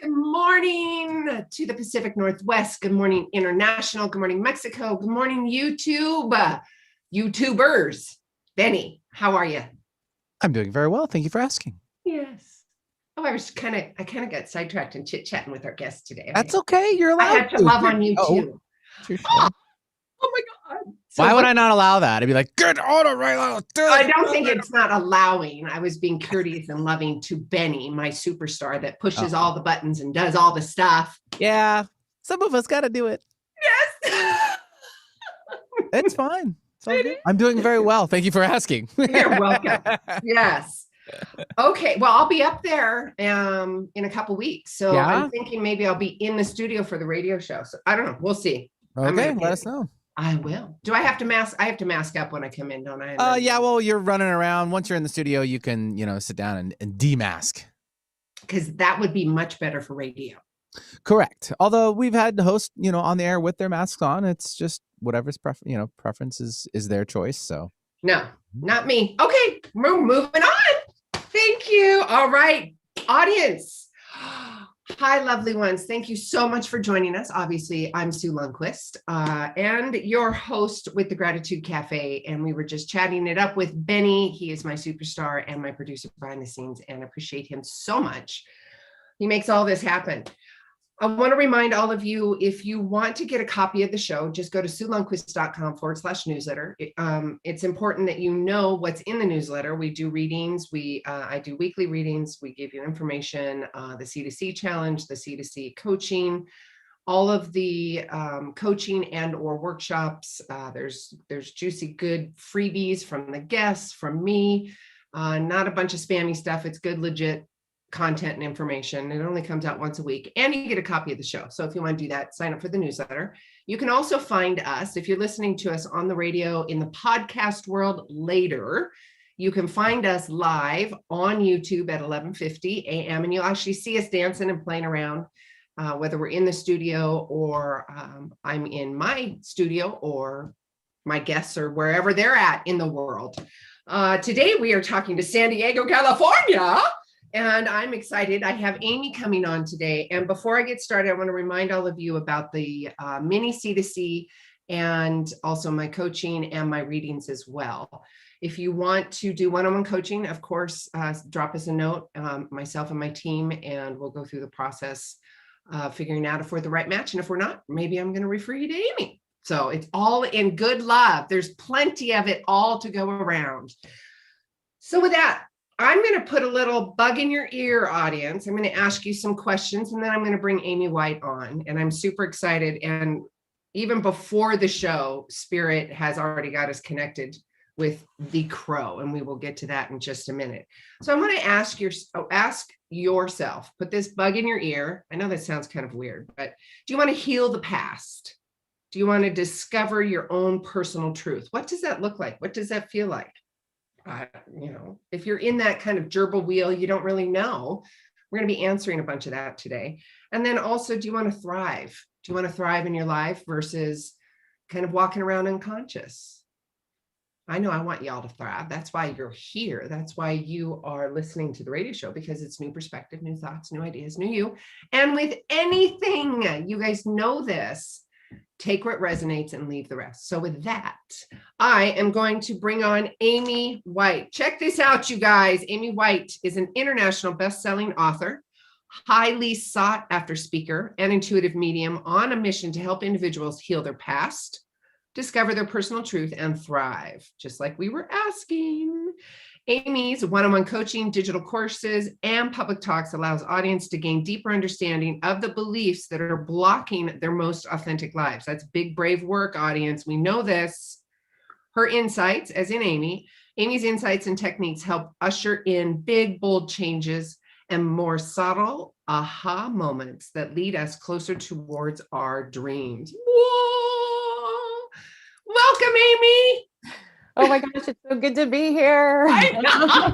Good morning to the Pacific Northwest. Good morning, International. Good morning, Mexico. Good morning, YouTube. YouTubers. Benny, how are you? I'm doing very well. Thank you for asking. Yes. Oh, I kind of got sidetracked and chit-chatting with our guest today. That's okay. You're I allowed had to love on you too. It's your show. Oh my God. So why would I not allow that? I'd be like, good order, right? I don't think it's not allowing. I was being courteous and loving to Benny, my superstar that pushes all the buttons and does all the stuff. Yeah. Some of us got to do it. Yes. It's fine. It's all good. I'm doing very well. Thank you for asking. You're welcome. Yes. Okay. Well, I'll be up there in a couple weeks. So I'm thinking maybe I'll be in the studio for the radio show. So I don't know. We'll see. Okay. Let us know. I will. Do I have to mask? I have to mask up when I come in, don't I? Yeah. Well, you're running around. Once you're in the studio, you can, sit down and demask. Because that would be much better for radio. Correct. Although we've had hosts, on the air with their masks on. It's just whatever's preference is their choice. So no, not me. Okay, we're moving on. Thank you. All right, audience. Hi, lovely ones. Thank you so much for joining us. Obviously, I'm Sue Lundquist and your host with the Gratitude Café. And we were just chatting it up with Benny. He is my superstar and my producer behind the scenes, and I appreciate him so much. He makes all this happen. I want to remind all of you, if you want to get a copy of the show, just go to SueLundquist.com/newsletter. It's important that you know what's in the newsletter. We do readings. I do weekly readings. We give you information, the C2C challenge, the C2C coaching, all of the coaching and or workshops. There's juicy, good freebies from the guests, from me, not a bunch of spammy stuff. It's good, legit content and information. It only comes out once a week, and you get a copy of the show. So if you want to do that, sign up for the newsletter. You can also find us, if you're listening to us on the radio in the podcast world later, you can find us live on YouTube at 11:50 a.m. and you'll actually see us dancing and playing around, whether we're in the studio or I'm in my studio or my guests or wherever they're at in the world. Today we are talking to San Diego, California. And I'm excited. I have Amy coming on today. And before I get started, I want to remind all of you about the mini C2C and also my coaching and my readings as well. If you want to do one-on-one coaching, of course, drop us a note, myself and my team, and we'll go through the process figuring out if we're the right match. And if we're not, maybe I'm going to refer you to Amy. So it's all in good love. There's plenty of it all to go around. So with that, I'm going to put a little bug in your ear, audience. I'm going to ask you some questions, and then I'm going to bring Amy White on. And I'm super excited. And even before the show, Spirit has already got us connected with the crow, and we will get to that in just a minute. So I'm going to ask yourself, put this bug in your ear. I know that sounds kind of weird, but do you want to heal the past? Do you want to discover your own personal truth? What does that look like? What does that feel like? If you're in that kind of gerbil wheel, you don't really know. We're going to be answering a bunch of that today. And then also, do you want to thrive? Do you want to thrive in your life versus kind of walking around unconscious? I know I want y'all to thrive. That's why you're here. That's why you are listening to the radio show, because it's new perspective, new thoughts, new ideas, new you. And with anything, you guys know this. Take what resonates and leave the rest. So with that, I am going to bring on Amy White. Check this out, you guys. Amy White is an international best-selling author, highly sought after speaker, and intuitive medium on a mission to help individuals heal their past, discover their personal truth, and thrive, just like we were asking. Amy's one-on-one coaching, digital courses, and public talks allows audience to gain deeper understanding of the beliefs that are blocking their most authentic lives. That's big, brave work, audience. We know this. Her insights, as in Amy's insights and techniques help usher in big, bold changes and more subtle aha moments that lead us closer towards our dreams. Whoa! Welcome, Amy. Oh my gosh, it's so good to be here. I know.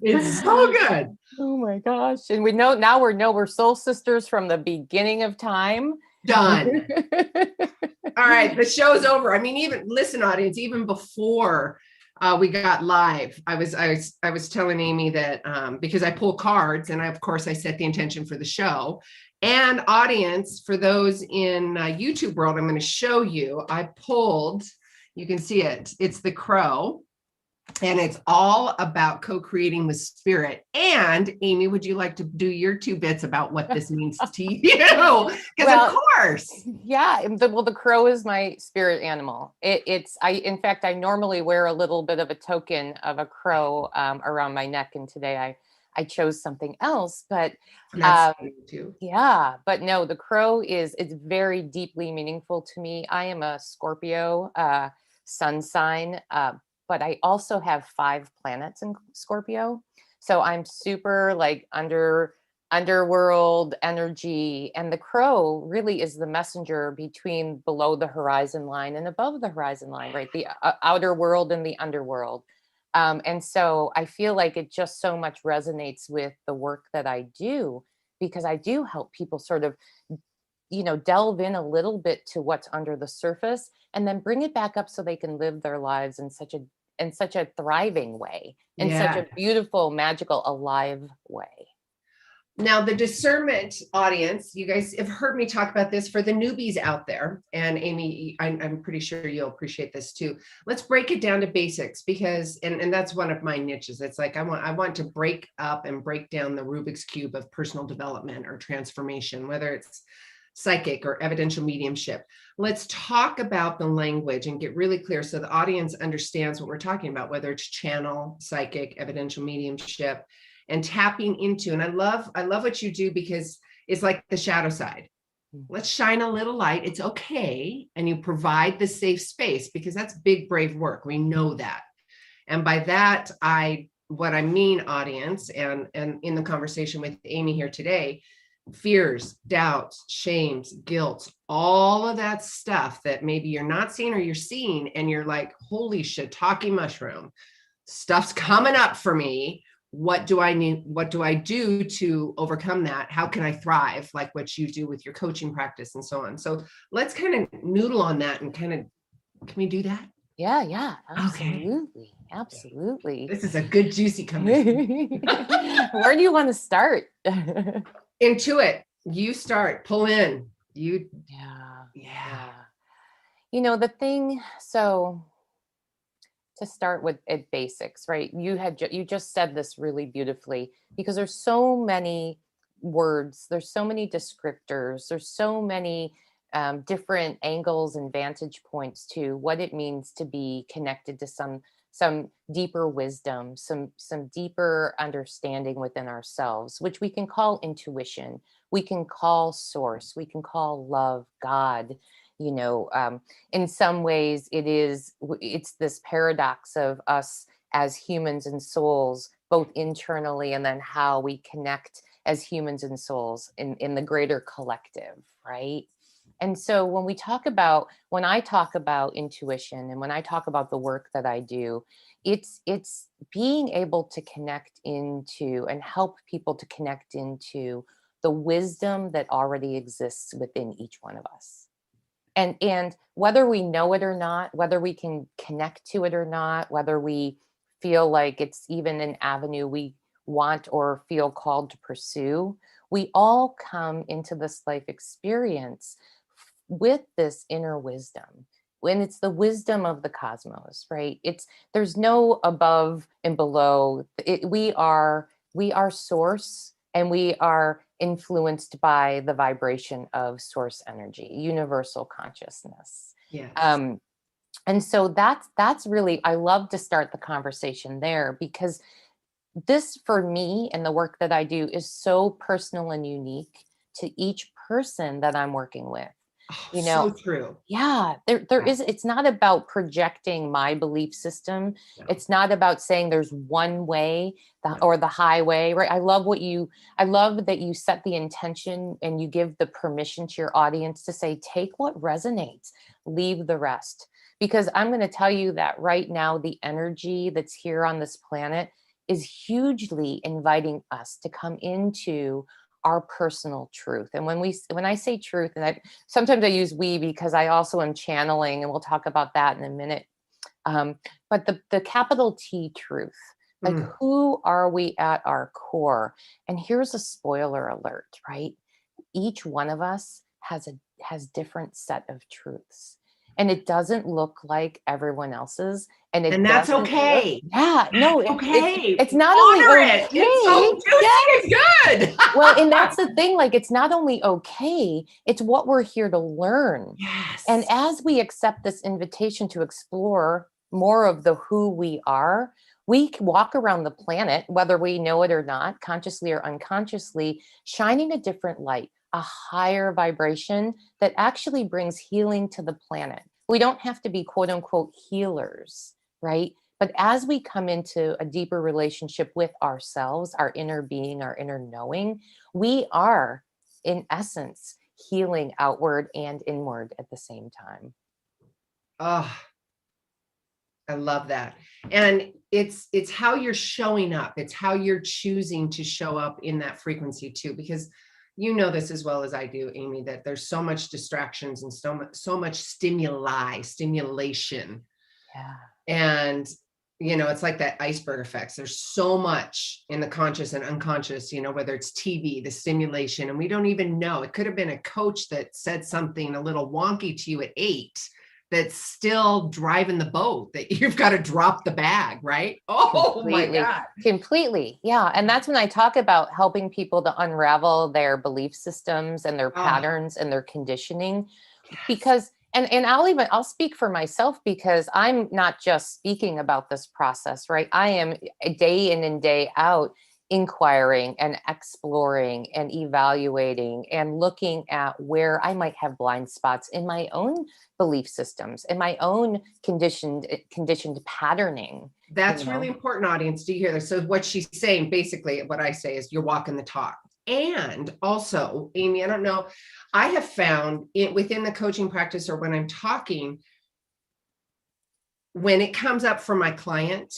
It's so good. Oh my gosh. And we know now we're soul sisters from the beginning of time. Done. All right, the show's over. I mean, even listen, audience, even before We got live. I was telling Amy that because I pull cards, and of course I set the intention for the show. And audience, for those in YouTube world, I'm going to show you. I pulled. You can see it. It's the crow, and it's all about co-creating with spirit. And Amy, would you like to do your 2 bits about what this means to you? Because of course. Yeah. The crow is my spirit animal. In fact, I normally wear a little bit of a token of a crow around my neck. And today I chose something else, but too. Yeah, but no, the crow it's very deeply meaningful to me. I am a Scorpio sun sign, but I also have 5 planets in Scorpio. So I'm super like underworld energy. And the crow really is the messenger between below the horizon line and above the horizon line, right? The outer world and the underworld. And so I feel like it just so much resonates with the work that I do, because I do help people sort of, delve in a little bit to what's under the surface and then bring it back up so they can live their lives in such a thriving way, in such a beautiful, magical, alive way. Now, the discernment audience, you guys have heard me talk about this for the newbies out there. And Amy, I'm pretty sure you'll appreciate this too. Let's break it down to basics, because, and that's one of my niches. It's like, I want to break up and break down the Rubik's Cube of personal development or transformation, whether it's psychic or evidential mediumship. Let's talk about the language and get really clear so the audience understands what we're talking about, whether it's channel, psychic, evidential mediumship, and tapping into. And I love what you do, because it's like the shadow side. Let's shine a little light. It's okay. And you provide the safe space, because that's big, brave work. We know that. And by that, what I mean, audience, and in the conversation with Amy here today, fears, doubts, shames, guilt, all of that stuff that maybe you're not seeing or you're seeing, and you're like, holy shit, talking mushroom, stuff's coming up for me. What do I need? What do I do to overcome that? How can I thrive, like what you do with your coaching practice and so on? So let's kind of noodle on that and can we do that? Yeah, absolutely. Okay. Absolutely. This is a good, juicy conversation. Where do you want to start? Intuit. You start. Pull in. Yeah. The thing, so to start with at basics, right? You just said this really beautifully, because there's so many words, there's so many descriptors, there's so many different angles and vantage points to what it means to be connected to some deeper wisdom, some deeper understanding within ourselves, which we can call intuition, we can call source, we can call love, God. In some ways it's this paradox of us as humans and souls, both internally, and then how we connect as humans and souls in the greater collective, right? And so when I talk about intuition, and when I talk about the work that I do, it's being able to connect into and help people to connect into the wisdom that already exists within each one of us. And whether we know it or not, whether we can connect to it or not, whether we feel like it's even an avenue we want or feel called to pursue, we all come into this life experience with this inner wisdom. When it's the wisdom of the cosmos, right? There's no above and below. We are source, and we are influenced by the vibration of source energy, universal consciousness. Yes. And so that's really, I love to start the conversation there, because this, for me, and the work that I do, is so personal and unique to each person that I'm working with. So true. Yeah, there is, it's not about projecting my belief system. No. It's not about saying there's one way or the highway, right? I love that you set the intention and you give the permission to your audience to say, take what resonates, leave the rest. Because I'm going to tell you that right now, the energy that's here on this planet is hugely inviting us to come into our personal truth. And when I say truth, and sometimes I use we, because I also am channeling, and we'll talk about that in a minute. But the capital T truth, like who are we at our core? And here's a spoiler alert, right? Each one of us has different set of truths. And it doesn't look like everyone else's. And it And that's doesn't look, okay. yeah, no, Okay. it's not Honor only it. okay. It's so juicy and good. Well, and that's the thing, like it's not only okay, it's what we're here to learn. Yes. And as we accept this invitation to explore more of the who we are, we can walk around the planet, whether we know it or not, consciously or unconsciously, shining a different light, a higher vibration that actually brings healing to the planet. We don't have to be quote unquote healers, right? But as we come into a deeper relationship with ourselves, our inner being, our inner knowing, we are, in essence, healing outward and inward at the same time. Oh, I love that. And it's how you're showing up. It's how you're choosing to show up in that frequency too, because you know this as well as I do, Amy, that there's so much distractions and so much stimulation. Yeah. And it's like that iceberg effects. There's so much in the conscious and unconscious, whether it's TV, the stimulation, and we don't even know. It could have been a coach that said something a little wonky to you at 8 that's still driving the boat, that you've got to drop the bag, right? Oh Completely. my God. Completely. Yeah. And that's when I talk about helping people to unravel their belief systems and their patterns and their conditioning. Yes. Because and I'll speak for myself, because I'm not just speaking about this process, right? I am day in and day out inquiring and exploring and evaluating and looking at where I might have blind spots in my own belief systems and my own conditioned patterning. That's really important, audience. Do you hear this? So what she's saying, basically what I say is you're walking the talk. And also, Amy, I don't know, I have found it within the coaching practice, or when I'm talking, when it comes up for my client,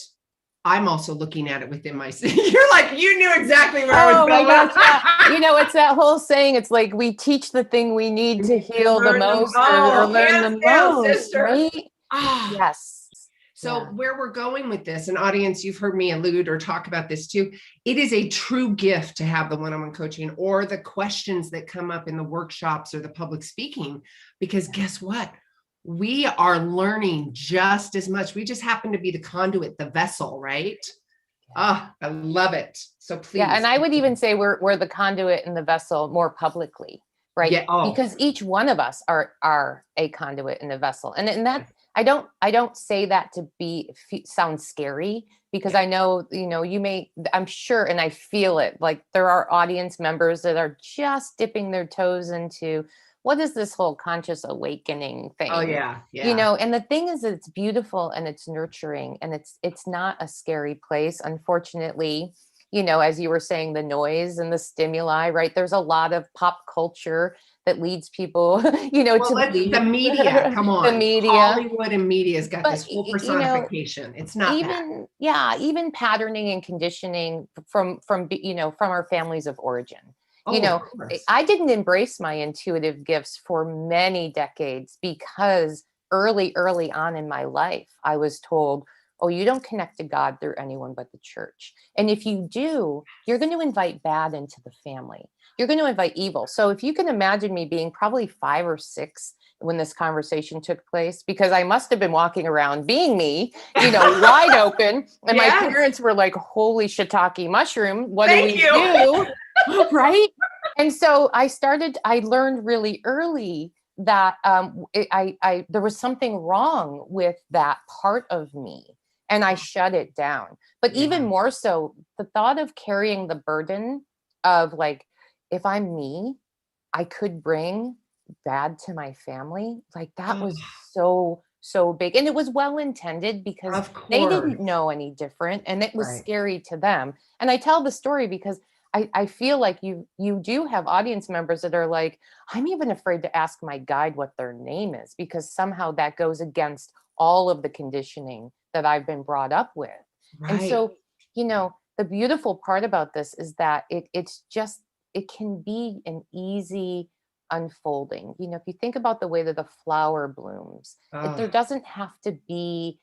I'm also looking at it within myself. You're like, you knew exactly where I was going. Oh my gosh, yeah. It's that whole saying, it's like we teach the thing we need to heal the most or learn the most, right? Yes. So where we're going with this, and audience, you've heard me allude or talk about this too. It is a true gift to have the one-on-one coaching or the questions that come up in the workshops or the public speaking, because guess what? We are learning just as much. We just happen to be the conduit, the vessel, right? I love it. So please. Yeah, and I would even say we're the conduit and the vessel more publicly, right? Yeah. Because each one of us are a conduit and a vessel, and that I don't say that to sound scary, because I know I'm sure, and I feel it, like there are audience members that are just dipping their toes into what is this whole conscious awakening thing. Oh yeah. And the thing is that it's beautiful and it's nurturing, and it's not a scary place. Unfortunately, as you were saying, the noise and the stimuli, right? There's a lot of pop culture that leads people, to the media. Come on, the media, Hollywood and media's got this whole personification. It's not even patterning and conditioning from our families of origin. I didn't embrace my intuitive gifts for many decades because early on in my life, I was told, oh, you don't connect to God through anyone but the church. And if you do, you're going to invite bad into the family. You're going to invite evil. So if you can imagine me being probably 5 or 6 when this conversation took place, because I must have been walking around being me, wide open. And my parents were like, holy shiitake mushroom, what do we do? Right? And so I learned really early that there was something wrong with that part of me, and I shut it down. But even more so, the thought of carrying the burden of like, if I'm me, I could bring bad to my family. Like that was so big. And it was well intended, because they didn't know any different, and it was scary to them. And I tell the story because I feel like you do have audience members that are like, I'm even afraid to ask my guide what their name is, because somehow that goes against all of the conditioning that I've been brought up with. Right. And so, the beautiful part about this is that it can be an easy unfolding. If you think about the way that the flower blooms, there doesn't have to be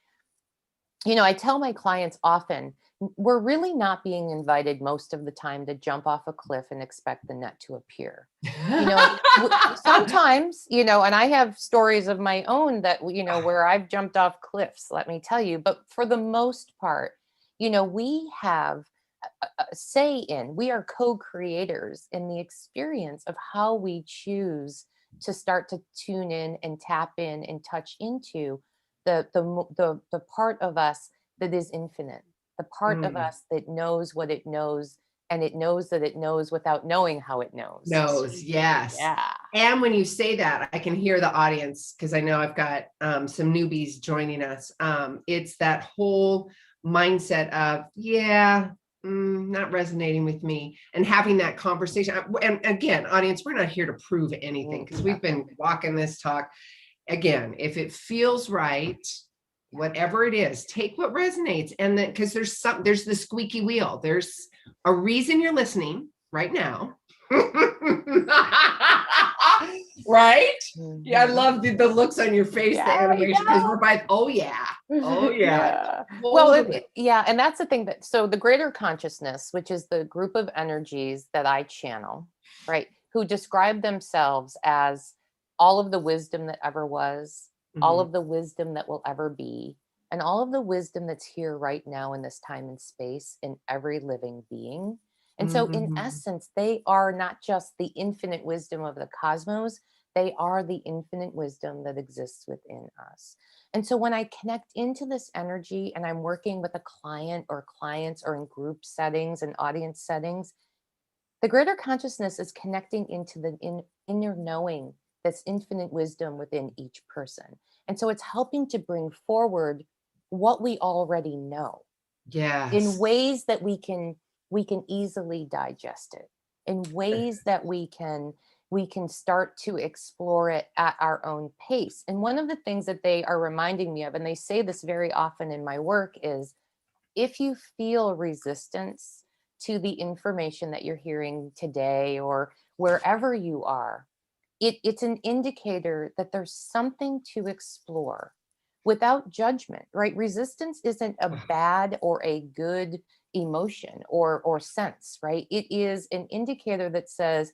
I tell my clients often, we're really not being invited most of the time to jump off a cliff and expect the net to appear. Sometimes, and I have stories of my own that, where I've jumped off cliffs, let me tell you, but for the most part, we have a say in, we are co-creators in the experience of how we choose to start to tune in and tap in and touch into the part of us that is infinite, the part of us that knows what it knows, and it knows that it knows without knowing how it knows. Yes. Yeah. And when you say that, I can hear the audience, because I know I've got some newbies joining us. It's that whole mindset of, not resonating with me, and having that conversation. And again, audience, we're not here to prove anything, because we've been walking this talk. Again, if it feels right, whatever it is, take what resonates. And then, because there's the squeaky wheel, there's a reason you're listening right now. Right? Yeah, I love the looks on your face, the animation, because we're by, oh yeah. Well, and that's the thing, so the greater consciousness, which is the group of energies that I channel, right, who describe themselves as all of the wisdom that ever was, all of the wisdom that will ever be, and all of the wisdom that's here right now in this time and space in every living being. And so in essence, they are not just the infinite wisdom of the cosmos, they are the infinite wisdom that exists within us. And so when I connect into this energy and I'm working with a client or clients or in group settings and audience settings, the greater consciousness is connecting into the inner knowing that's infinite wisdom within each person. And so it's helping to bring forward what we already know. Yes. In ways that we can easily digest it, in ways that we can start to explore it at our own pace. And one of the things that they are reminding me of, and they say this very often in my work, is if you feel resistance to the information that you're hearing today or wherever you are, it's an indicator that there's something to explore without judgment, right? Resistance isn't a bad or a good emotion or sense, right? It is an indicator that says,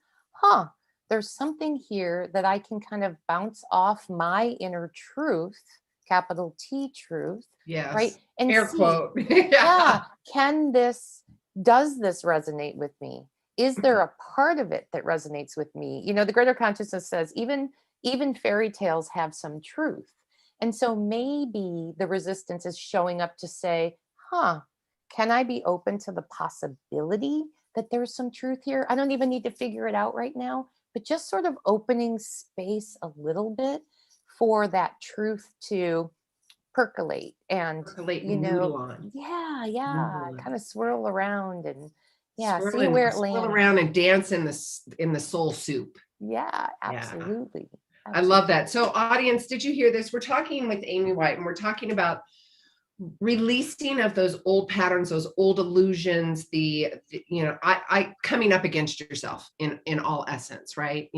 there's something here that I can kind of bounce off my inner truth, capital T truth, right? And air see, quote. does this resonate with me? Is there a part of it that resonates with me? The greater consciousness says even fairy tales have some truth. And so maybe the resistance is showing up to say, can I be open to the possibility that there's some truth here? I don't even need to figure it out right now, but just sort of opening space a little bit for that truth to percolate and, noodle on. kind of swirl around and see where it lands. Swirl around and dance in the soul soup. Yeah, absolutely. I love that. So audience, did you hear this? We're talking with Amy White, and we're talking about releasing of those old patterns, those old illusions, I coming up against yourself in all essence, right?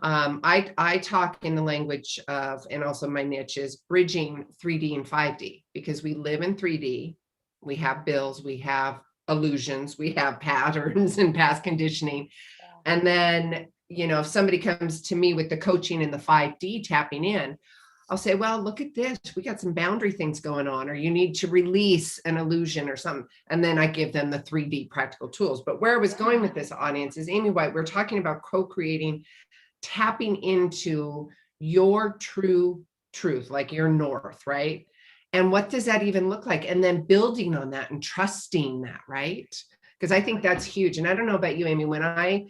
I talk in the language of, and also my niche is bridging 3D and 5D, because we live in 3D. We have bills, we have illusions, we have patterns and past conditioning. And then, if somebody comes to me with the coaching in the 5D tapping in, I'll say, well, look at this. We got some boundary things going on, or you need to release an illusion or something. And then I give them the 3D practical tools. But where I was going with this audience is Amy White, we're talking about co-creating, tapping into your true truth, like your north, right? And what does that even look like? And then building on that and trusting that, right? Because I think that's huge. And I don't know about you, Amy, when I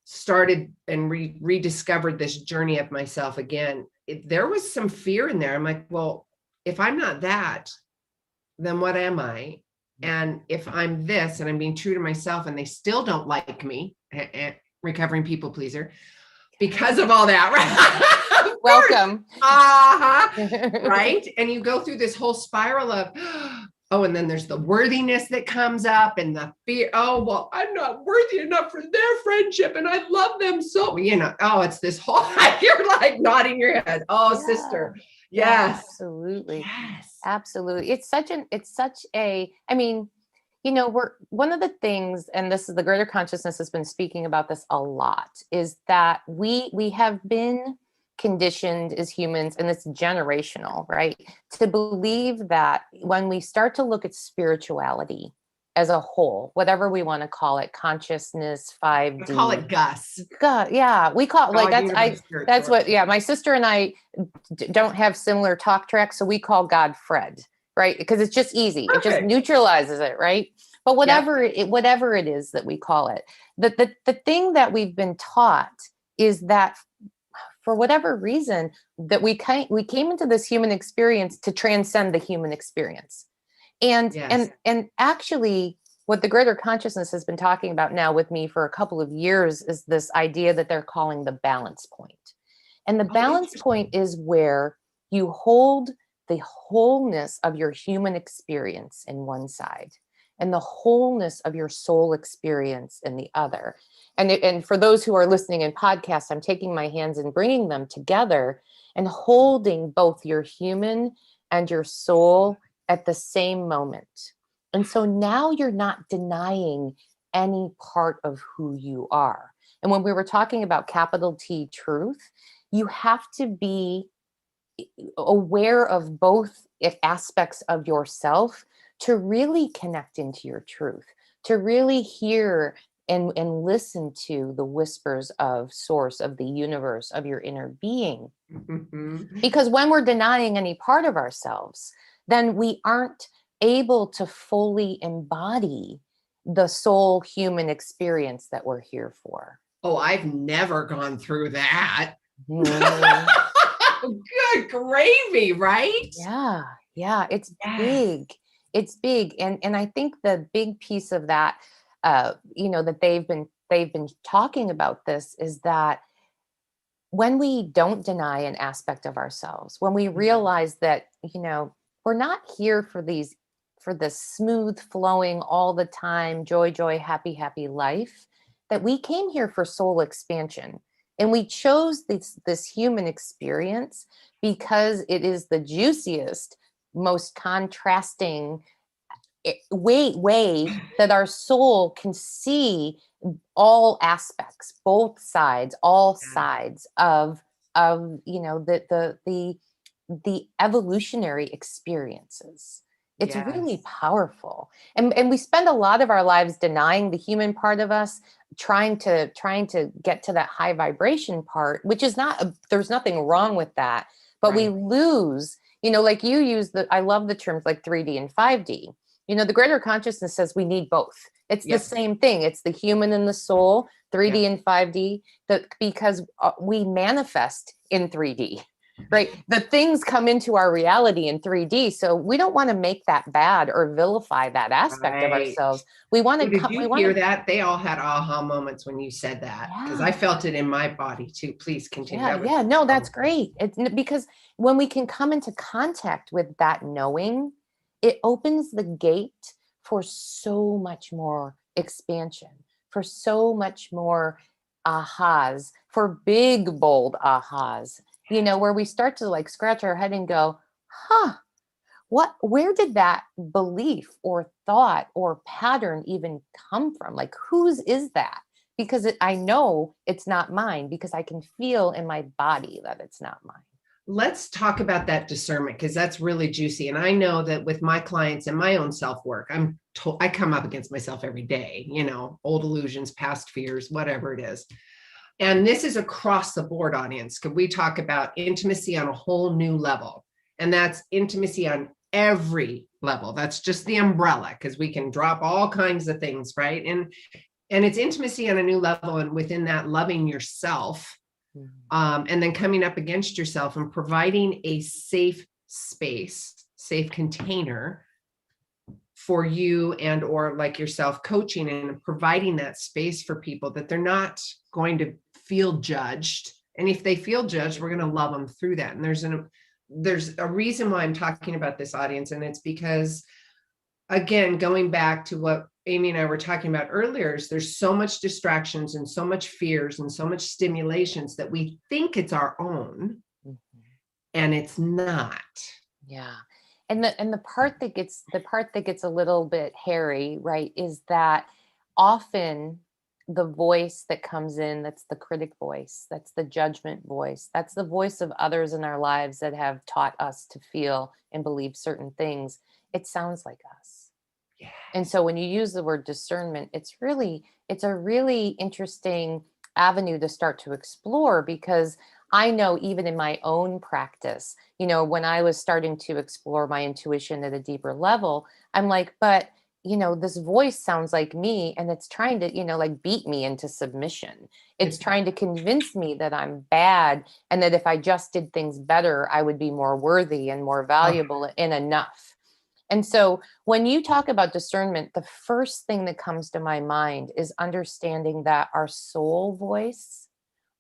started and rediscovered this journey of myself again, there was some fear in there. I'm like, well, if I'm not that, then what am I? And if I'm this and I'm being true to myself and they still don't like me, recovering people pleaser, because of all that, right? Welcome. Right? And you go through this whole spiral of, and then there's the worthiness that comes up and the fear. Oh, well, I'm not worthy enough for their friendship and I love them so, it's this whole, you're like nodding your head. Oh, sister. Yes. Absolutely. Yes. Absolutely. It's such a, I mean, we're one of the things, and this is the greater consciousness has been speaking about this a lot, is that we have been conditioned as humans, and it's generational, right? To believe that when we start to look at spirituality as a whole, whatever we want to call it, consciousness, I 5D. call it Gus. God, yeah, we call it like God, universe, that's what, spirituality. yeah, my sister and I don't have similar talk tracks, so we call God Fred, right? Because it's just easy. It just Perfect. neutralizes it, right? But whatever it is that we call it, the thing that we've been taught is that for whatever reason that we came into this human experience to transcend the human experience. And Yes. and actually what the greater consciousness has been talking about now with me for a couple of years is this idea that they're calling the balance point. And the balance point is where you hold the wholeness of your human experience in one side and the wholeness of your soul experience in the other. And for those who are listening in podcasts, I'm taking my hands and bringing them together and holding both your human and your soul at the same moment. And so now you're not denying any part of who you are. And when we were talking about capital T truth, you have to be aware of both aspects of yourself to really connect into your truth, to really hear and listen to the whispers of source, of the universe, of your inner being. Because when we're denying any part of ourselves, then we aren't able to fully embody the soul human experience that we're here for. Oh, I've never gone through that. Good gravy, right? Yeah, it's big. It's big. And I think the big piece of that, that they've been talking about this is that when we don't deny an aspect of ourselves, when we realize that, we're not here for this smooth flowing all the time, joy, happy life, that we came here for soul expansion. And we chose this human experience because it is the juiciest, most contrasting way that our soul can see all aspects, both sides, all sides of the evolutionary experiences. It's really powerful. And we spend a lot of our lives denying the human part of us, trying to get to that high vibration part, which is there's nothing wrong with that. But we lose, like you use I love the terms like 3D and 5D. The greater consciousness says we need both. It's the same thing. It's the human and the soul, 3D and 5D, because we manifest in 3D. Right. The things come into our reality in 3D. So we don't want to make that bad or vilify that aspect of ourselves. We want to Did you hear that? They all had aha moments when you said that, because I felt it in my body too. Please continue. Yeah. No, that's great. It's because when we can come into contact with that knowing, it opens the gate for so much more expansion, for so much more ahas, for big, bold ahas. Where we start to scratch our head and go, where did that belief or thought or pattern even come from? Whose is that? Because I know it's not mine, because I can feel in my body that it's not mine. Let's talk about that discernment, because that's really juicy. And I know that with my clients and my own self-work, I come up against myself every day, old illusions, past fears, whatever it is. And this is across the board, audience. Could we talk about intimacy on a whole new level? And that's intimacy on every level. That's just the umbrella, because we can drop all kinds of things, right? And it's intimacy on a new level. And within that, loving yourself, and then coming up against yourself and providing a safe space, safe container for you, and or like yourself, coaching and providing that space for people that they're not going to feel judged. And if they feel judged, we're going to love them through that. And there's a reason why I'm talking about this, audience. And it's because, again, going back to what Amy and I were talking about earlier, is there's so much distractions and so much fears and so much stimulations that we think it's our own, and it's not. Yeah. And the part that gets a little bit hairy, right, is that often the voice that comes in, that's the critic voice, that's the judgment voice, that's the voice of others in our lives that have taught us to feel and believe certain things. It sounds like us. And so when you use the word discernment, it's a really interesting avenue to start to explore, because I know even in my own practice, when I was starting to explore my intuition at a deeper level, I'm like, but this voice sounds like me, and it's trying to, like beat me into submission. It's trying to convince me that I'm bad, and that if I just did things better, I would be more worthy and more valuable and enough. And so when you talk about discernment, the first thing that comes to my mind is understanding that our soul voice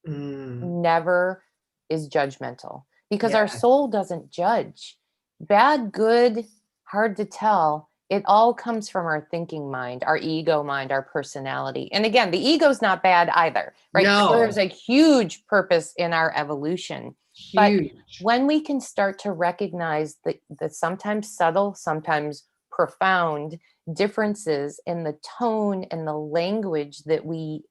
never is judgmental, because our soul doesn't judge. Bad, good, hard to tell. It all comes from our thinking mind, our ego mind, our personality. And again, the ego's not bad either, right? No. There's a huge purpose in our evolution. Huge. But when we can start to recognize the sometimes subtle, sometimes profound differences in the tone and the language that we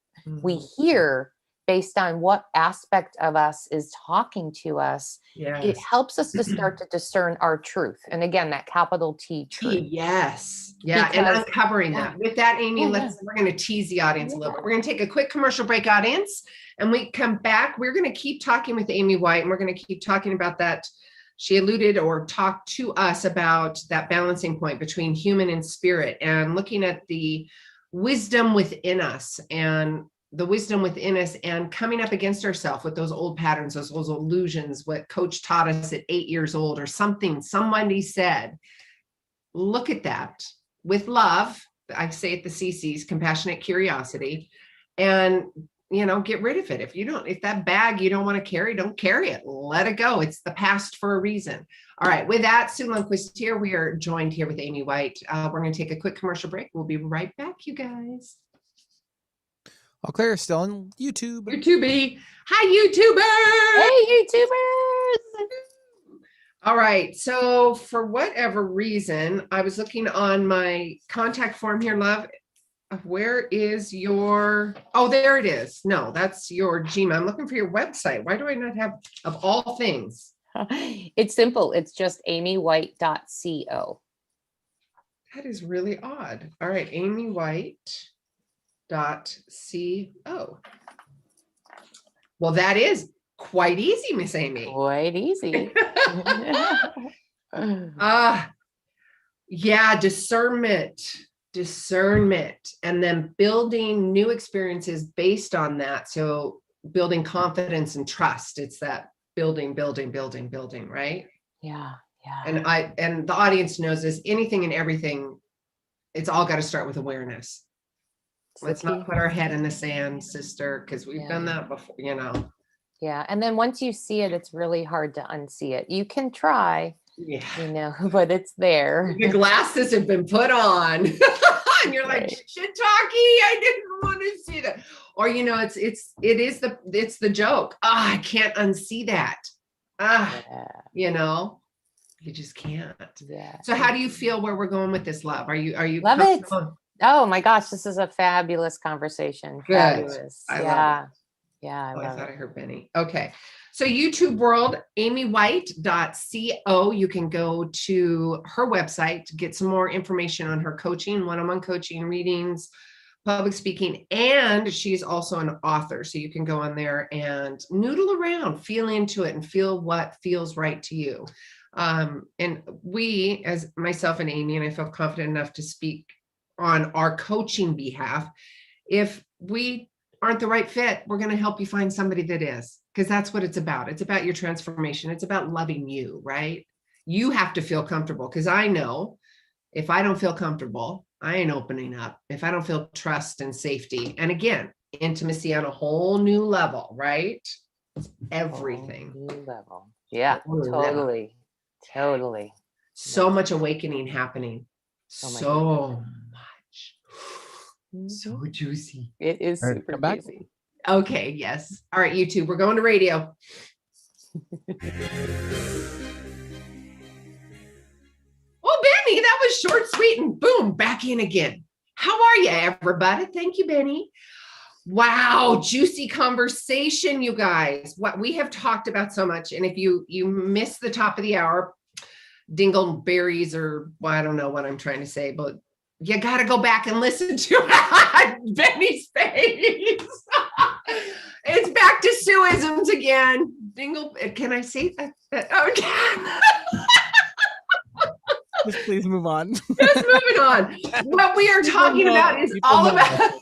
hear based on what aspect of us is talking to us, it helps us to start to discern our truth. And again, that capital T truth. Yes. Yeah. And uncovering that. With that, Amy, we're going to tease the audience a little bit. We're going to take a quick commercial break, audience. And we come back, we're going to keep talking with Amy White, and we're going to keep talking about that. She alluded or talked to us about that balancing point between human and spirit, and looking at the wisdom within us and coming up against ourselves with those old patterns, those illusions, what coach taught us at 8 years old, or something somebody said. Look at that with love. I say it the CC's, compassionate curiosity, and get rid of it. If that bag you don't want to carry, don't carry it. Let it go. It's the past for a reason. All right. With that, Sue Lundquist here. We are joined here with Amy White. We're going to take a quick commercial break. We'll be right back, you guys. All clear. Still on YouTube. YouTubey. Hi, YouTubers. Hey, YouTubers. All right. So for whatever reason, I was looking on my contact form here, love. Where is your, there it is. No, that's your Gmail. I'm looking for your website. Why do I not have, of all things? It's simple. It's just amywhite.co. That is really odd. All right. amywhite.co. Well, that is quite easy, Miss Amy. Quite easy. Yeah, discernment, and then building new experiences based on that. So building confidence and trust. It's that building, right? Yeah. And the audience knows this, anything and everything, it's all got to start with awareness. Let's not put our head in the sand, sister, because we've done that before, Yeah. And then once you see it, it's really hard to unsee it. You can try, but it's there. The glasses have been put on. And you're like, shiitake, I didn't want to see that. Or, it's the joke. I can't unsee that. You just can't. Yeah. So how do you feel where we're going with this, love? Are you love it? Oh my gosh, this is a fabulous conversation. Good. Fabulous. I love it. Yeah. I thought I heard Benny. Okay. So YouTube world, amywhite.co. You can go to her website to get some more information on her coaching, one-on-one coaching, readings, public speaking, and she's also an author. So you can go on there and noodle around, feel into it, and feel what feels right to you. And we, as myself and Amy, and I feel confident enough to speak on our coaching behalf, if we aren't the right fit, we're going to help you find somebody that is, because that's what it's about. It's about your transformation. It's about loving you, right? You have to feel comfortable, because I know if I don't feel comfortable, I ain't opening up. If I don't feel trust and safety, and again, intimacy on a whole new level, right? It's everything. New level. Yeah, totally. Totally. So much awakening happening. So much. So juicy. It is super juicy. Okay, yes. All right, YouTube, we're going to radio. Benny, that was short, sweet, and boom, back in again. How are you, everybody? Thank you, Benny. Wow, juicy conversation, you guys. What we have talked about so much. And if you missed the top of the hour, dingleberries, or well, I don't know what I'm trying to say, but you got to go back and listen to Benny's face. It's back to Sueisms again. Dingle, can I say that? Okay. Just please move on. Just moving on. What we are talking about is all about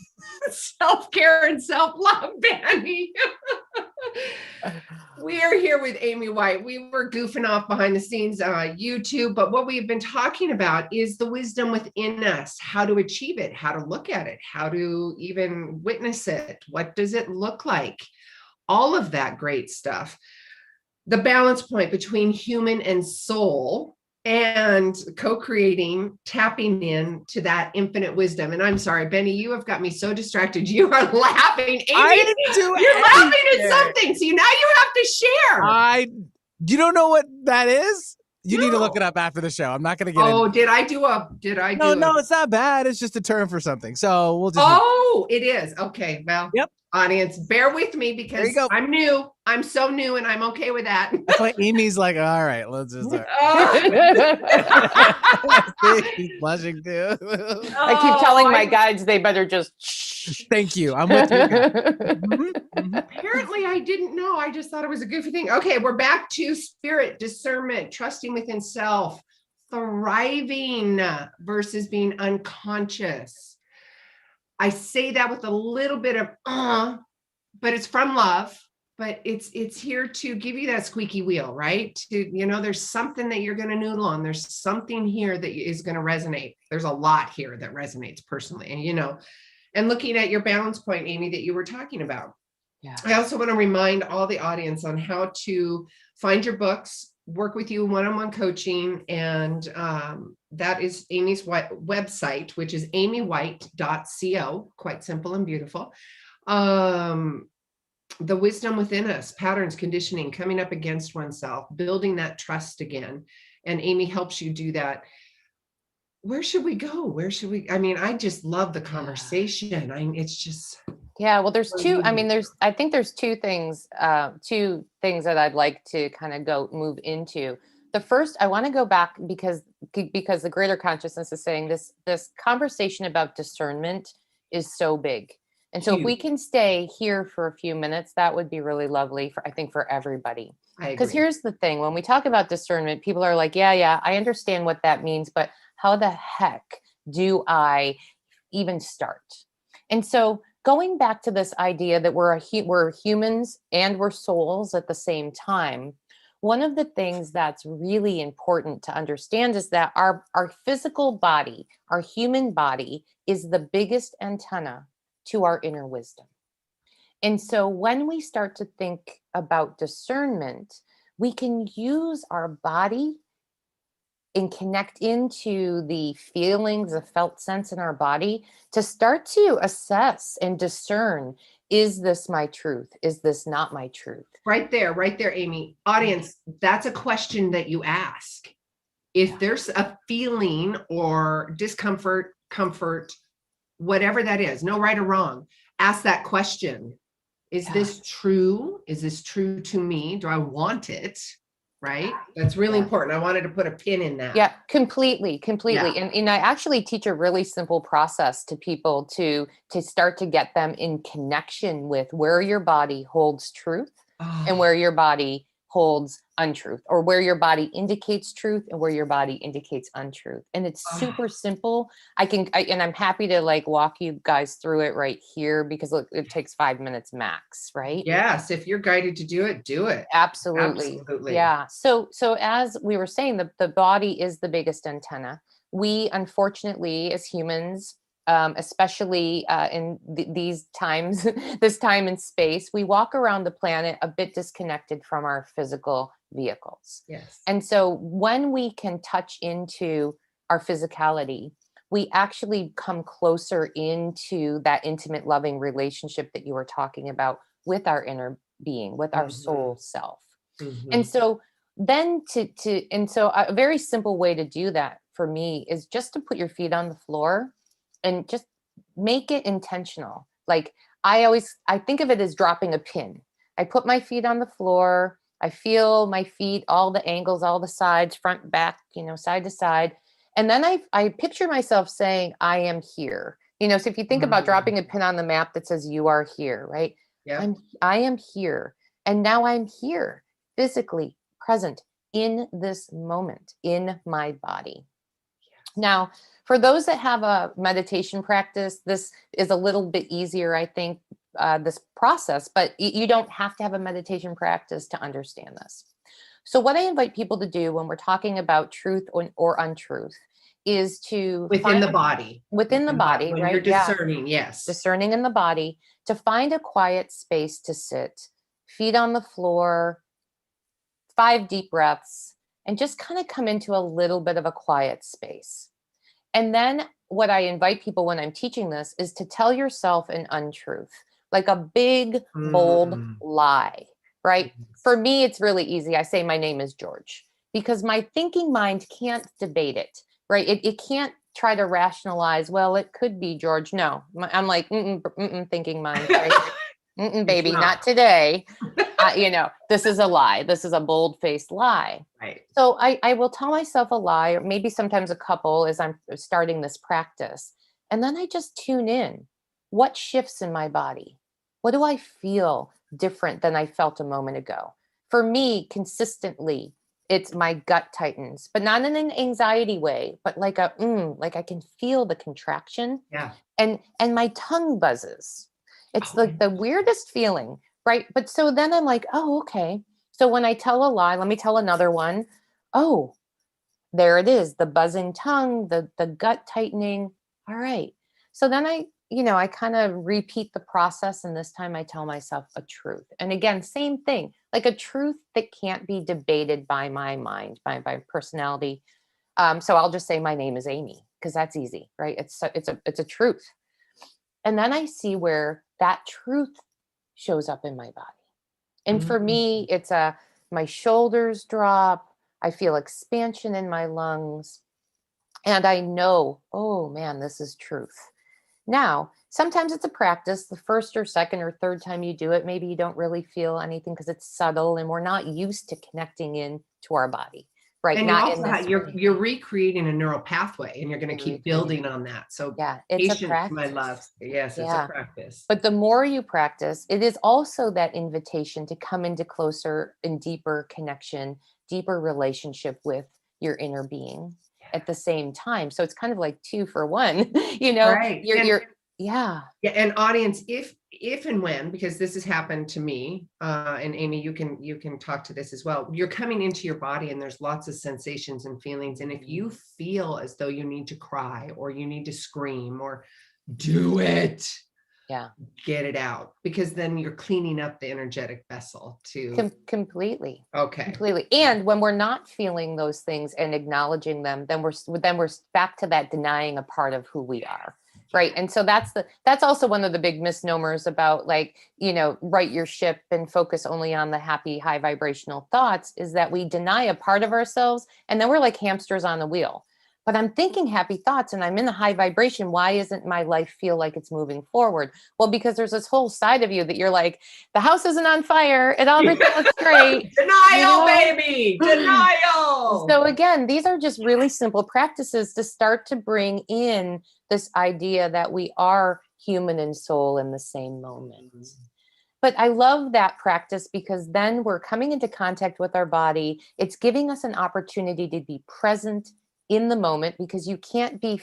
self-care and self-love, Benny. We are here with Amy White. We were goofing off behind the scenes YouTube, but what we've been talking about is the wisdom within us, how to achieve it, how to look at it, how to even witness it. What does it look like? All of that great stuff. The balance point between human and soul, and co-creating, tapping in to that infinite wisdom. And I'm sorry, Benny, you have got me so distracted. You are laughing. Amy, I didn't do you're laughing at something. So now you have to share. You don't know what that is? You need to look No. it up after the show. I'm not going to get Oh, into did I do No, it's not bad. It's just a term for something. So we'll just. Oh, it is. Okay. Well, Yep. Audience, bear with me because I'm new. I'm so new and I'm okay with that. That's why Amy's like, all right, let's just. She's blushing too. I keep telling my guides they better just. Thank you. I'm with you. Apparently, I didn't know. I just thought it was a goofy thing. Okay, we're back to spirit, discernment, trusting within self, thriving versus being unconscious. I say that with a little bit of but it's from love, but it's here to give you that squeaky wheel, right? There's something that you're going to noodle on. There's something here that is going to resonate. There's a lot here that resonates personally. And looking at your balance point, Amy, that you were talking about. Yeah. I also want to remind all the audience on how to find your books, work with you one-on-one coaching, and that is Amy's website, which is amywhite.co. Quite simple and beautiful. The wisdom within us, patterns, conditioning, coming up against oneself, building that trust again. And Amy helps you do that. Where should we go? I just love the conversation. It's just. Yeah, well, there's two. I think there's two things that I'd like to kind of move into. The first, I want to go back because the greater consciousness is saying this conversation about discernment is so big. And so if we can stay here for a few minutes, that would be really lovely for everybody. Because here's the thing, when we talk about discernment, people are like, yeah, I understand what that means, but how the heck do I even start? And so going back to this idea that we're humans and we're souls at the same time, one of the things that's really important to understand is that our physical body, our human body, is the biggest antenna to our inner wisdom. And so when we start to think about discernment, we can use our body and connect into the feelings, the felt sense in our body to start to assess and discern, is this my truth? Is this not my truth? Right there, Amy. Audience, that's a question that you ask. If there's a feeling or discomfort, comfort, whatever that is, no right or wrong, ask that question. Is this true? Is this true to me? Do I want it? Right? That's really important. I wanted to put a pin in that. Yeah, completely. Yeah. And I actually teach a really simple process to people to start to get them in connection with where your body holds truth and where your body holds untruth, or where your body indicates truth and where your body indicates untruth. And it's super simple. And I'm happy to walk you guys through it right here, because it takes 5 minutes max, right? Yes. If you're guided to do it, do it. Absolutely. Yeah. So as we were saying, the body is the biggest antenna. We, unfortunately, as humans, especially in these times, this time and space, we walk around the planet a bit disconnected from our physical vehicles. Yes. And so when we can touch into our physicality, we actually come closer into that intimate, loving relationship that you were talking about with our inner being, with our soul self. And so then so a very simple way to do that for me is just to put your feet on the floor and just make it intentional. Like I think of it as dropping a pin. I put my feet on the floor. I feel my feet, all the angles, all the sides, front, back, side to side. And then I picture myself saying, I am here. So if you think about dropping a pin on the map that says you are here, right? Yeah. I am here. And now I'm here, physically present in this moment, in my body. Now, for those that have a meditation practice, this is a little bit easier, I think, this process, but you don't have to have a meditation practice to understand this. So what I invite people to do when we're talking about truth or untruth is to Within the body. Within the body, when right? You're discerning, yes. Discerning in the body, to find a quiet space to sit, feet on the floor, 5 deep breaths, and just kind of come into a little bit of a quiet space. And then what I invite people when I'm teaching this is to tell yourself an untruth, like a big, bold lie, right? For me, it's really easy. I say my name is George because my thinking mind can't debate it, right? It can't try to rationalize, well, it could be George. No, I'm like, thinking mind, right? Baby, not today. This is a lie. This is a bold-faced lie. Right. So I will tell myself a lie, or maybe sometimes a couple as I'm starting this practice. And then I just tune in. What shifts in my body? What do I feel different than I felt a moment ago? For me, consistently, it's my gut tightens, but not in an anxiety way, but like like I can feel the contraction. Yeah. And my tongue buzzes. It's like the weirdest feeling, right? But so then I'm like, oh, okay. So when I tell a lie, let me tell another one. Oh, there it is. The buzzing tongue, the gut tightening. All right. So then I kind of repeat the process. And this time I tell myself a truth. And again, same thing, like a truth that can't be debated by my mind, by personality. So I'll just say my name is Amy because that's easy, right? It's a truth. And then I see where that truth shows up in my body. And for me, it's my shoulders drop. I feel expansion in my lungs. And I know, oh man, this is truth. Now, sometimes it's a practice. The first or second or third time you do it, maybe you don't really feel anything because it's subtle and we're not used to connecting in to our body. Right. And not you're recreating a neural pathway and you're going to keep building on that. So yeah, it's patience, a practice. my love. Yes, it's a practice. But the more you practice, it is also that invitation to come into closer and deeper connection, deeper relationship with your inner being at the same time. So it's kind of like 2 for 1, Right. Yeah. And audience, if and when, because this has happened to me, and Amy, you can talk to this as well. You're coming into your body and there's lots of sensations and feelings. And if you feel as though you need to cry or you need to scream or do it, get it out, because then you're cleaning up the energetic vessel to completely. Okay. Completely. And when we're not feeling those things and acknowledging them, then we're back to that denying a part of who we are. Right. And so that's also one of the big misnomers about right your ship and focus only on the happy, high vibrational thoughts, is that we deny a part of ourselves and then we're like hamsters on the wheel. But I'm thinking happy thoughts and I'm in the high vibration. Why isn't my life feel like it's moving forward? Well, because there's this whole side of you that you're like, the house isn't on fire. Everything looks great. Denial, baby. Denial. So again, these are just really simple practices to start to bring in this idea that we are human and soul in the same moment. But I love that practice because then we're coming into contact with our body. It's giving us an opportunity to be present in the moment, because you can't be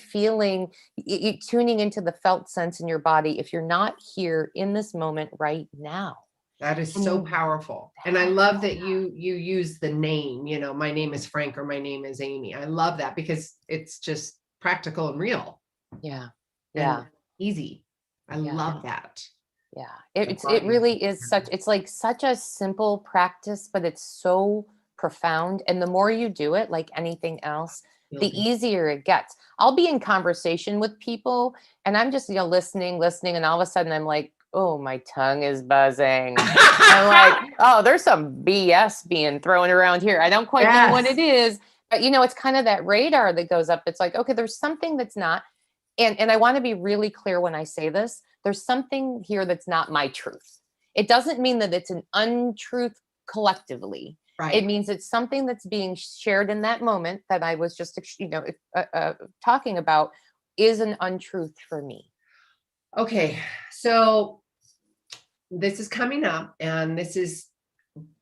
tuning into the felt sense in your body if you're not here in this moment right now. That is so powerful. And I love that you use the name, my name is Frank or my name is Amy. I love that because it's just practical and real. Yeah. And easy. I love that. Yeah. It really is it's like such a simple practice, but it's so profound. And the more you do it, like anything else, the easier it gets. I'll be in conversation with people and I'm just, listening. And all of a sudden I'm like, oh, my tongue is buzzing. I'm like, oh, there's some BS being thrown around here. I don't quite know what it is. But it's kind of that radar that goes up. It's like, okay, there's something that's not, and I want to be really clear when I say this, there's something here that's not my truth. It doesn't mean that it's an untruth collectively. Right. It means it's something that's being shared in that moment that I was just, talking about is an untruth for me. Okay. So this is coming up, and this has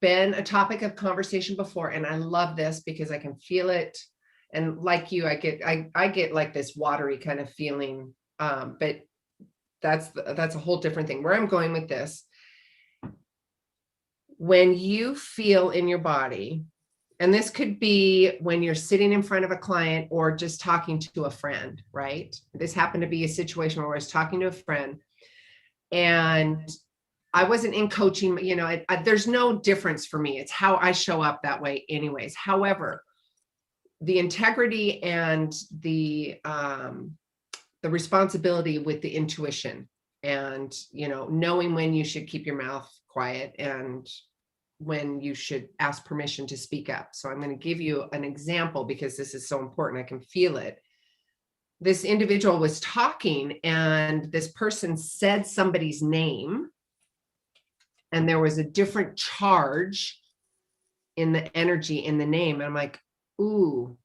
been a topic of conversation before. And I love this because I can feel it. And like you, I get like this watery kind of feeling. But that's a whole different thing. Where I'm going with this, when you feel in your body, and this could be when you're sitting in front of a client or just talking to a friend, right? This happened to be a situation where I was talking to a friend, and I wasn't in coaching, there's no difference for me. It's how I show up that way anyways. However, the integrity and the responsibility with the intuition and, knowing when you should keep your mouth quiet and when you should ask permission to speak up. So I'm going to give you an example because this is so important. I can feel it. This individual was talking, and this person said somebody's name, and there was a different charge in the energy in the name. And I'm like, ooh,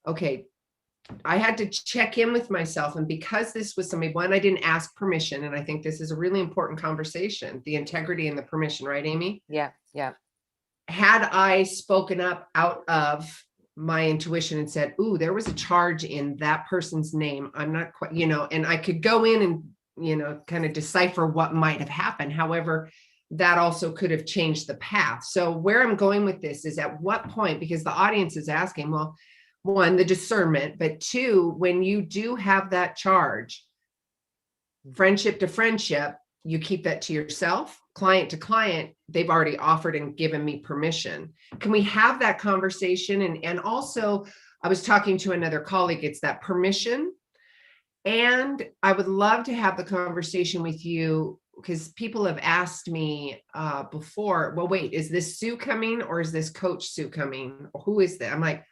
okay. I had to check in with myself. And because this was somebody, one, I didn't ask permission. And I think this is a really important conversation, the integrity and the permission, right, Amy? Yeah. Yeah. Had I spoken up out of my intuition and said, ooh, there was a charge in that person's name, I'm not quite, and I could go in and, kind of decipher what might have happened. However, that also could have changed the path. So where I'm going with this is at what point, because the audience is asking, well, one, the discernment, but two, when you do have that charge, friendship to friendship, you keep that to yourself. Client to client, they've already offered and given me permission. Can we have that conversation? And also, I was talking to another colleague, it's that permission. And I would love to have the conversation with you, because people have asked me before, well, wait, is this Sue coming or is this Coach Sue coming? Who is that? I'm like,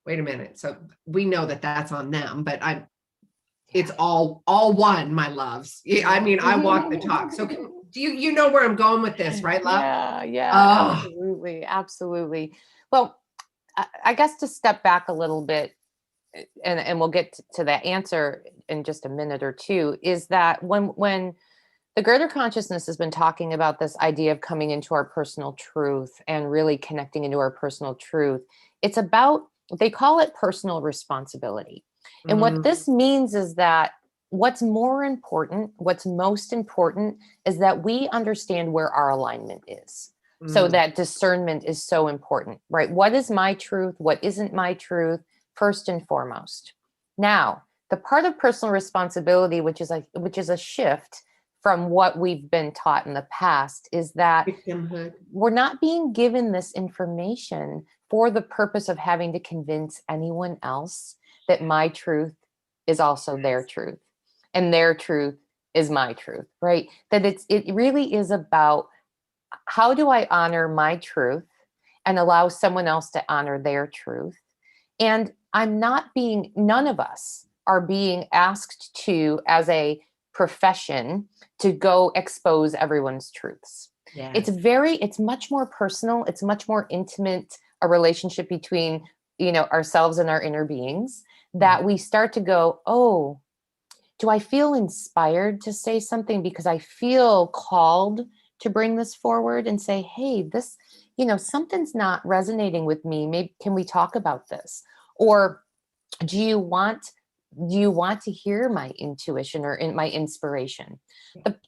wait a minute. So we know that that's on them, but it's all one, my loves. I mean, I walk the talk. So do you know where I'm going with this, right, love? Yeah, absolutely. Absolutely. Well, I guess to step back a little bit, and we'll get to that answer in just a minute or two, is that when the greater consciousness has been talking about this idea of coming into our personal truth and really connecting into our personal truth, it's about, they call it personal responsibility. And what this means is that what's most important is that we understand where our alignment is. So that discernment is so important, right? What is my truth? What isn't my truth? First and foremost. Now, the part of personal responsibility, which is a shift from what we've been taught in the past, is that victimhood. We're not being given this information for the purpose of having to convince anyone else that my truth is also their truth and their truth is my truth, right? That it really is about, how do I honor my truth and allow someone else to honor their truth? And none of us are being asked to, as a profession, to go expose everyone's truths. Yes. It's much more personal. It's much more intimate, a relationship between, ourselves and our inner beings, that we start to go, oh, do I feel inspired to say something because I feel called to bring this forward and say, hey, this, something's not resonating with me. Maybe, can we talk about this? Or do you want to hear my intuition or my inspiration?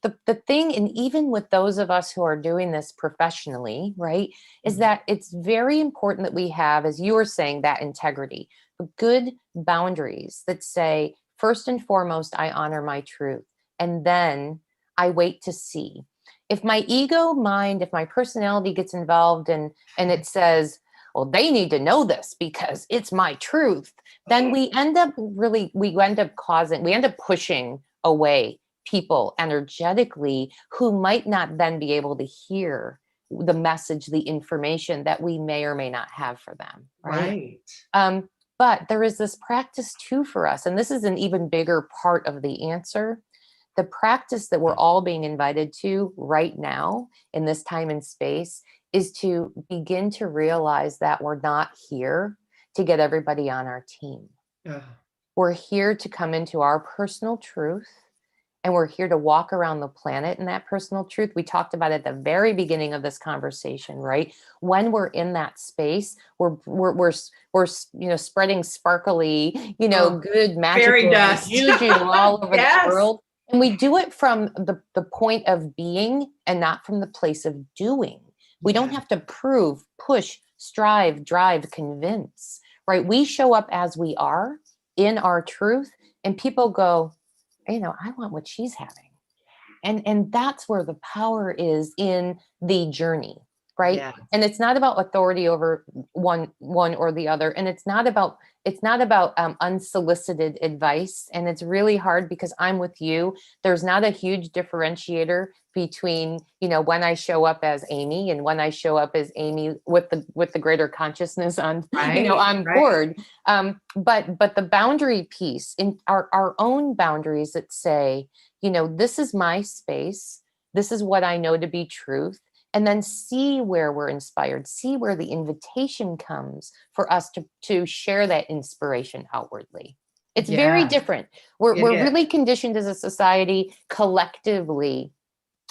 The thing, and even with those of us who are doing this professionally, right, is that it's very important that we have, as you were saying, that integrity, good boundaries that say, first and foremost, I honor my truth. And then I wait to see. If my ego mind, if my personality gets involved and it says, well, they need to know this because it's my truth, then we end up pushing away people energetically who might not then be able to hear the message, the information that we may or may not have for them. Right. But there is this practice too for us, and this is an even bigger part of the answer. The practice that we're all being invited to right now in this time and space is to begin to realize that we're not here to get everybody on our team. We're here to come into our personal truth, and we're here to walk around the planet in that personal truth. We talked about at the very beginning of this conversation, right? When we're in that space, we're spreading sparkly, good fairy magical dust juju all over Yes. the world. And we do it from the point of being and not from the place of doing. We don't have to prove, push, strive, drive, convince, right? We show up as we are in our truth, and people go, I want what she's having. And that's where the power is in the journey, right? Yeah. And it's not about authority over one or the other. And it's not about unsolicited advice. And it's really hard because I'm with you. There's not a huge differentiator between, when I show up as Amy and when I show up as Amy with the greater consciousness on, on board. But the boundary piece in our own boundaries that say, this is my space. This is what I know to be truth. And then see where we're inspired, see where the invitation comes for us to share that inspiration outwardly. It's very different. We're really conditioned as a society collectively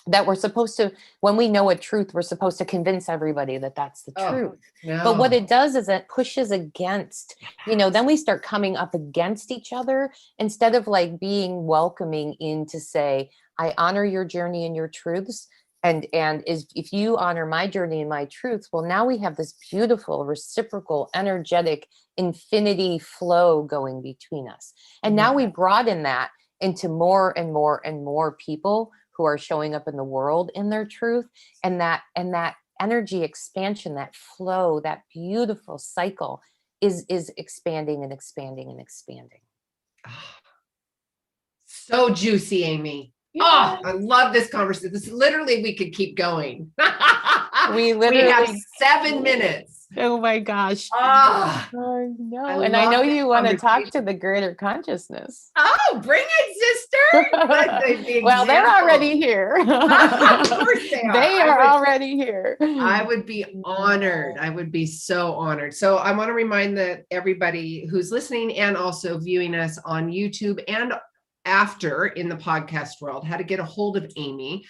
that we're supposed to, when we know a truth, we're supposed to convince everybody that that's the truth. No. But what it does is it pushes against, then we start coming up against each other instead of like being welcoming in to say, I honor your journey and your truths. And if you honor my journey and my truths, well, now we have this beautiful, reciprocal, energetic infinity flow going between us. And now we broaden that into more and more and more people who are showing up in the world in their truth. And that energy expansion, that flow, that beautiful cycle is expanding and expanding and expanding. So juicy, Amy. Yeah. I love this conversation. This literally, we could keep going. We have 7 minutes. Oh my gosh. I know you want to talk to the greater consciousness. Oh, bring it, sister. Well, they're already here. Of course they are. They are already here. I would be honored. I would be so honored. So I want to remind everybody who's listening and also viewing us on YouTube and after in the podcast world, how to get a hold of Amy.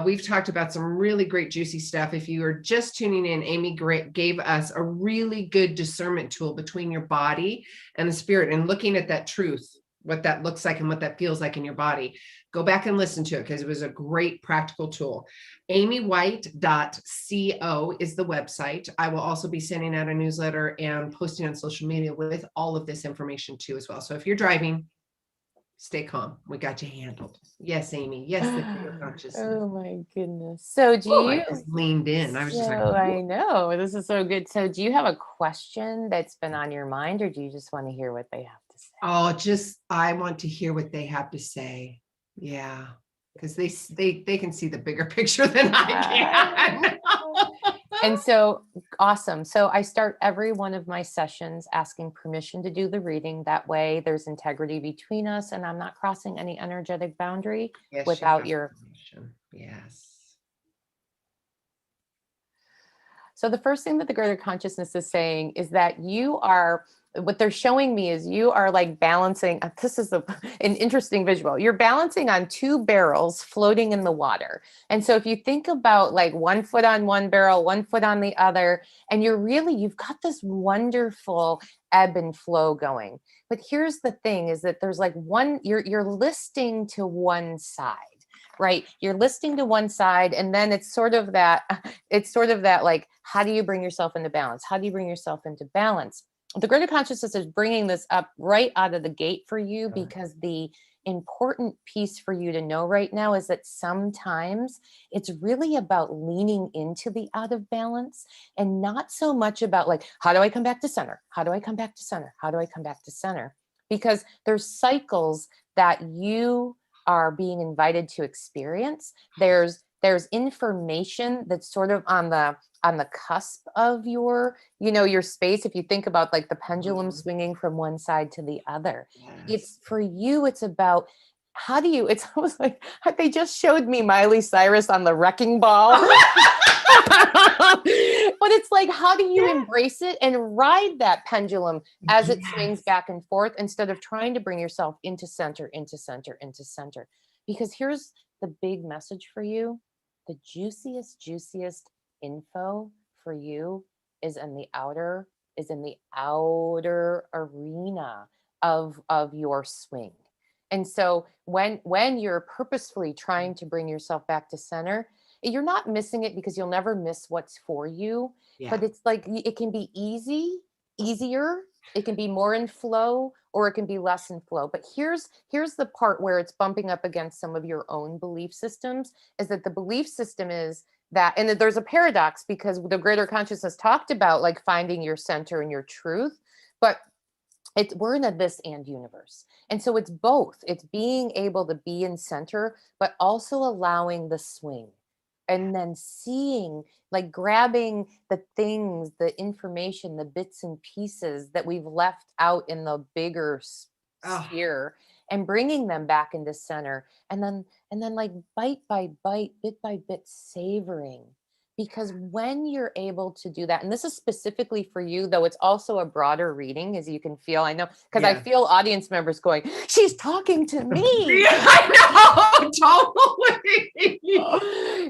We've talked about some really great juicy stuff. If you are just tuning in, Amy gave us a really good discernment tool between your body and the spirit and looking at that truth, what that looks like and what that feels like in your body. Go back and listen to it because it was a great practical tool. amywhite.co is the website. I will also be sending out a newsletter and posting on social media with all of this information too as well. So if you're driving, stay calm. We got you handled. Yes, Amy. Yes, the clear consciousness. Oh my goodness. So I just leaned in. I was just like, I know. This is so good. So do you have a question that's been on your mind, or do you just want to hear what they have to say? I want to hear what they have to say. Yeah. Because they can see the bigger picture than I can. And so awesome. So I start every one of my sessions asking permission to do the reading. That way there's integrity between us and I'm not crossing any energetic boundary without your permission. Yes. So the first thing that the greater consciousness is saying is that what they're showing me is you are like balancing. This is an interesting visual. You're balancing on 2 barrels floating in the water. And so if you think about like 1 foot on one barrel, 1 foot on the other, and you've got this wonderful ebb and flow going. But here's the thing is that there's like you're listing to one side. Right. You're listing to one side. And then it's sort of that like, how do you bring yourself into balance? How do you bring yourself into balance? The greater consciousness is bringing this up right out of the gate for you because the important piece for you to know right now is that sometimes it's really about leaning into the out of balance and not so much about like, how do I come back to center? How do I come back to center? How do I come back to center? Because there's cycles that you are being invited to experience. There's there's information that's sort of on the cusp of your, your space. If you think about like the pendulum swinging from one side to the other, it's for you, it's about how do you, it's almost like they just showed me Miley Cyrus on the wrecking ball. But it's like, how do you embrace it and ride that pendulum as it swings back and forth instead of trying to bring yourself into center, into center, into center? Because here's the big message for you. The juiciest info for you is in the outer arena of your swing. And so when you're purposefully trying to bring yourself back to center, you're not missing it because you'll never miss what's for you. But it's like, it can be easier. It can be more in flow, or it can be less in flow. But here's the part where it's bumping up against some of your own belief systems, is that the belief system is that, and there's a paradox, because the greater consciousness talked about like finding your center and your truth, but we're in a this and universe. And so it's both. It's being able to be in center, but also allowing the swing. And then seeing, like grabbing the things, the information, the bits and pieces that we've left out in the bigger sphere, and bringing them back into center. And then like bite by bite, bit by bit, savoring. Because when you're able to do that, and this is specifically for you, though it's also a broader reading, as you can feel, I know, because I feel audience members going, she's talking to me. I know, totally.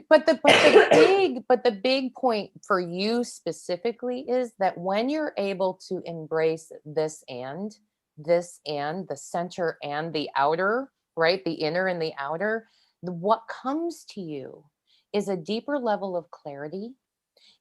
But the big point for you specifically is that when you're able to embrace this and the center and the outer, right? The inner and the outer, what comes to you is a deeper level of clarity.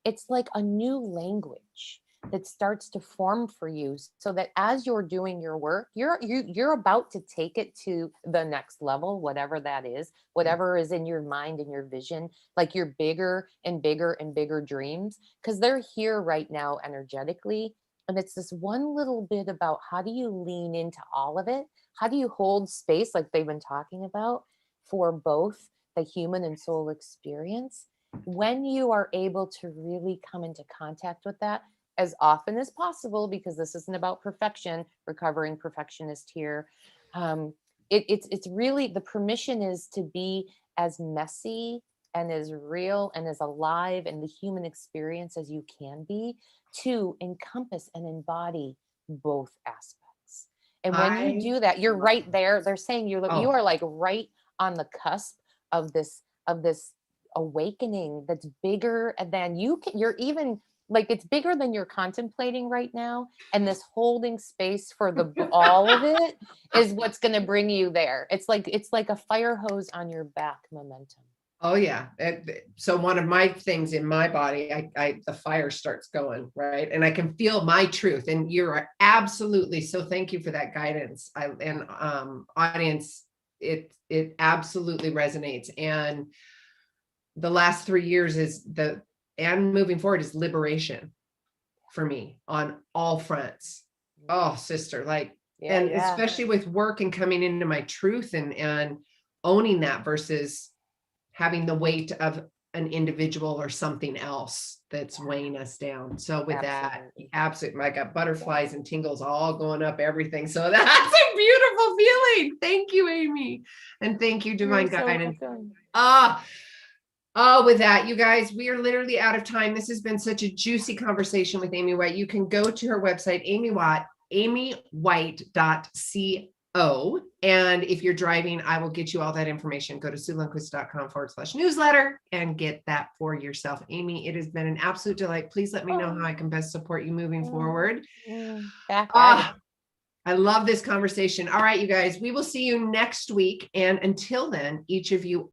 It's like a new language that starts to form for you, so that as you're doing your work, you're about to take it to the next level, whatever that is, whatever is in your mind and your vision, like your bigger and bigger and bigger dreams, because they're here right now energetically. And it's this one little bit about how do you lean into all of it? How do you hold space, like they've been talking about, for both the human and soul experience? When you are able to really come into contact with that as often as possible, because this isn't about perfection, recovering perfectionist here. It's really, the permission is to be as messy and as real and as alive in the human experience as you can be, to encompass and embody both aspects. And when you do that, you're right there. They're saying you are like right on the cusp of this awakening that's bigger than you're even, like, it's bigger than you're contemplating right now. And this holding space for all of it is what's going to bring you there. It's like a fire hose on your back momentum. Oh yeah. So one of my things in my body, the fire starts going, right? And I can feel my truth, and you're absolutely, so thank you for that guidance. Audience, it absolutely resonates. And the last 3 years and moving forward is liberation for me on all fronts. Oh, sister, especially with work and coming into my truth and owning that versus having the weight of an individual or something else that's weighing us down. So with that, absolutely, I got butterflies and tingles all going up everything. So that's a beautiful feeling. Thank you, Amy. And thank you, Divine Guidance. With that, you guys, we are literally out of time. This has been such a juicy conversation with Amy White. You can go to her website, amywhite.co. And if you're driving, I will get you all that information. Go to SueLundquist.com/newsletter and get that for yourself. Amy, it has been an absolute delight. Please let me know how I can best support you moving forward. I love this conversation. All right, you guys, we will see you next week. And until then, each of you